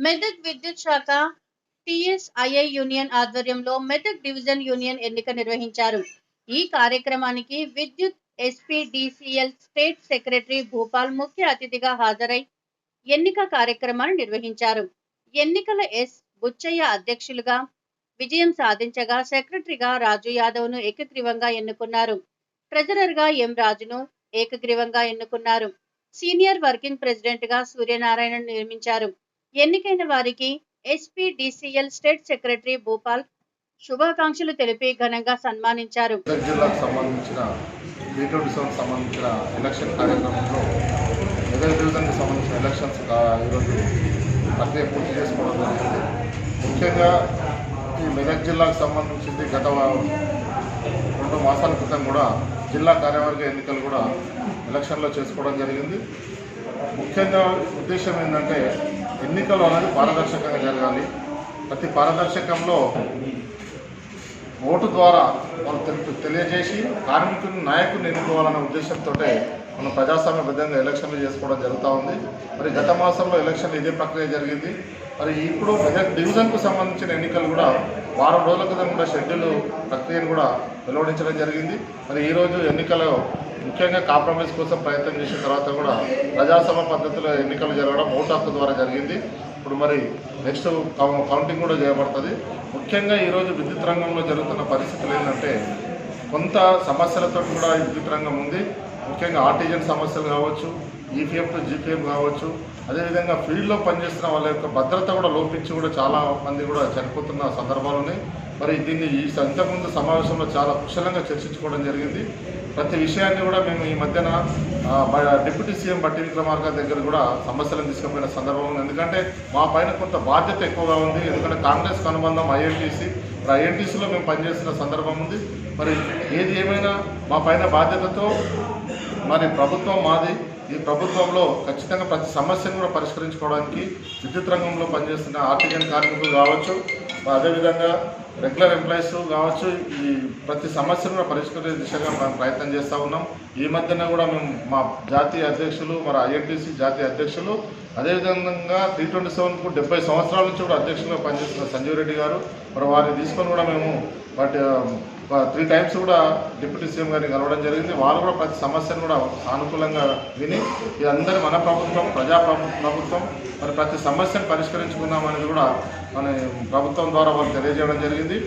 మెదక్ విద్యుత్ శాఖ టీఎస్ఐఐ యూనియన్ ఆధ్వర్యంలో మెదక్ డివిజన్ యూనియన్ ఎన్నిక నిర్వహించారు. ఈ కార్యక్రమానికి విద్యుత్ ఎస్పీడీసీఎల్ స్టేట్ సెక్రటరీ భూపాల్ ముఖ్య అతిథిగా హాజరై ఎన్నిక కార్యక్రమాన్ని నిర్వహించారు. ఎన్నికల ఎస్ బుచ్చయ్య అధ్యక్షులుగా విజయం సాధించగా సెక్రటరీగా రాజు యాదవ్ను ఏకగ్రీవంగా ఎన్నుకున్నారు. ట్రెజరర్గా ఎం రాజును ఏకగ్రీవంగా ఎన్నుకున్నారు. సీనియర్ వర్కింగ్ ప్రెసిడెంట్గా సూర్యనారాయణను నియమించారు. ఎన్నికైన వారికి ఎస్పీడీసీఎల్ స్టేట్ సెక్రటరీ భూపాల్ శుభాకాంక్షలు తెలిపి ఘనంగా సన్మానించారు. జిల్లాకు సంబంధించిన B27 సంబంధించిన ఎలక్షన్ కార్యక్రమంలో మెదక్ డివిజన్కి సంబంధించిన ఎలక్షన్స్ ఈరోజు ప్రక్రియ పూర్తి చేసుకోవడం జరిగింది. ముఖ్యంగా ఈ మెదక్ జిల్లాకు సంబంధించింది గత 2 మాసాల క్రితం కూడా జిల్లా కార్యవర్గ ఎన్నికలు కూడా ఎలక్షన్లో చేసుకోవడం జరిగింది. ముఖ్యంగా ఉద్దేశం ఏంటంటే ఎన్నికలు అనేది పారదర్శకంగా జరగాలి. ప్రతి పారదర్శకంలో ఓటు ద్వారా వాళ్ళు తెలియజేసి కార్మికుని నాయకుని ఎన్నుకోవాలనే ఉద్దేశంతో మనం ప్రజాస్వామ్యబద్ధంగా ఎలక్షన్లు చేసుకోవడం జరుగుతూ ఉంది. మరి గత మాసంలో ఎలక్షన్ ఇదే ప్రక్రియ జరిగింది. మరి ఇప్పుడు మెదక్ డివిజన్కు సంబంధించిన ఎన్నికలు కూడా వారం రోజుల క్రితం కూడా షెడ్యూల్ ప్రక్రియను కూడా వెలువడించడం జరిగింది. మరి ఈరోజు ఎన్నికలు ముఖ్యంగా కాంప్రమైజ్ కోసం ప్రయత్నం చేసిన తర్వాత కూడా ప్రజాస్వామ్య పద్ధతిలో ఎన్నికలు జరగడం ఓటు హక్కు ద్వారా జరిగింది. ఇప్పుడు మరి నెక్స్ట్ కౌంటింగ్ కూడా చేయబడుతుంది. ముఖ్యంగా ఈరోజు విద్యుత్ రంగంలో జరుగుతున్న పరిస్థితులు ఏంటంటే కొంత సమస్యలతో కూడా విద్యుత్ రంగం ఉంది. ముఖ్యంగా ఆర్టిజన్ సమస్యలు కావచ్చు, ఈపీఎఫ్ టు జీపీఎఫ్ కావచ్చు, అదేవిధంగా ఫీల్డ్లో పనిచేస్తున్న వాళ్ళ యొక్క భద్రత కూడా లోపించి కూడా చాలా మంది కూడా చనిపోతున్న సందర్భాలు ఉన్నాయి. మరి దీన్ని ఇంతకుముందు సమావేశంలో చాలా కుశలంగా చర్చించుకోవడం జరిగింది. ప్రతి విషయాన్ని కూడా మేము ఈ మధ్యన డిప్యూటీ సీఎం బట్టి విక్రమార్క దగ్గర కూడా సమస్యలను తీసుకుపోయిన సందర్భం ఉంది. ఎందుకంటే మా పైన కొంత బాధ్యత ఎక్కువగా ఉంది. ఎందుకంటే కాంగ్రెస్కి అనుబంధం ఐఎన్టీసీ, ఐఎన్టీసీలో మేము పనిచేస్తున్న సందర్భం ఉంది. మరి ఏది ఏమైనా మా పైన బాధ్యతతో మరి ప్రభుత్వం మాది. ఈ ప్రభుత్వంలో ఖచ్చితంగా ప్రతి సమస్యను కూడా పరిష్కరించుకోవడానికి విద్యుత్ రంగంలో పనిచేస్తున్న ఆర్టిజన్ కార్మికులు కావచ్చు, అదేవిధంగా రెగ్యులర్ ఎంప్లాయీస్ కావచ్చు, ఈ ప్రతి సమస్యను కూడా పరిష్కరించే దిశగా మేము ప్రయత్నం చేస్తూ ఉన్నాం. ఈ మధ్యన కూడా మేము మా జాతీయ అధ్యక్షులు, మరి ఐఎన్టీసీ జాతీయ అధ్యక్షులు, అదేవిధంగా 327కు 70 సంవత్సరాల నుంచి కూడా అధ్యక్షులుగా పనిచేస్తున్న సంజీవ్ రెడ్డి గారు, మరి వారిని తీసుకొని కూడా మేము 3 టైమ్స్ కూడా డిప్యూటీ సీఎం గారిని కలవడం జరిగింది. వాళ్ళు కూడా ప్రతి సమస్యను కూడా సానుకూలంగా విని ఇదందరి మన ప్రభుత్వం, ప్రభుత్వం మరి ప్రతి సమస్యను పరిష్కరించుకుందామనేది కూడా మన ప్రభుత్వం ద్వారా వాళ్ళు తెలియజేయడం జరిగింది.